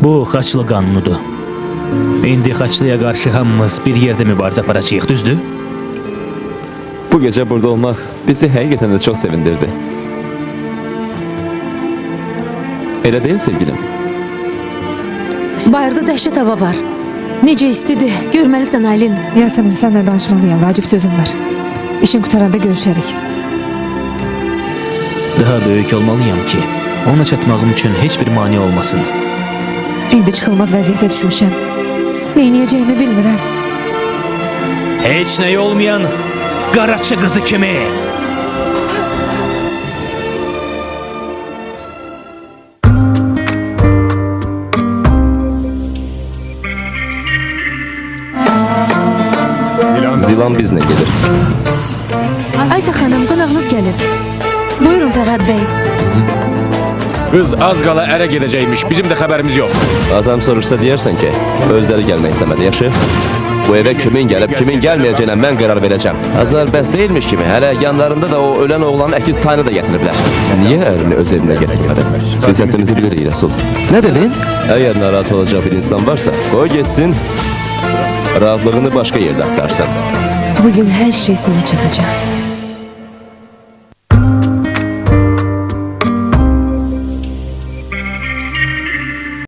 Bu Xaçlı qanunudur. İndi Xaçlıya qarşı hamımız bir yerdə mübarizə aparacağıq, düzdür? Bu gece burada olmak bizi hakikaten de çok sevindirdi. Öyle değil sevgilim. Bayırda dəhşət hava var. Necə istidir, görməlisən Aylin. Yasemin, senden danışmalıyım. Vacip sözüm var. İşin kurtaranda görüşerik. Daha böyük olmalıyam ki, ona çatmağım üçün heç bir mani olmasın. İndi çıkılmaz vəziyyətə düşmüşəm. Neyniyəcəyimi bilmirəm. Heç nəyi olmayan qaraçı qızı kimi. Zilan bizle gelir. Aysa xanım, qonağınız gəlir. Buyurun Fərhad bəy. Kız az qala ərə gedəcəkmiş. Bizim de haberimiz yok. Adam sorursa diyersen ki özleri gelmek istemedi yaşı. Bu eve kimin gelip kimin gelmeyeceğine ben karar vereceğim. Azar bəs değilmiş kimi. Hele yanlarında da o ölen oğlanın əkiz tayını da getiriblər. Niye erini öz evine getirmedi? Biz hepimizi biliriz Resul. Ne dedin? Eğer narahat olacağı bir insan varsa o gitsin. Rahatlığını başka yerde aktarsın. Bugün hər şey sona çatacaq.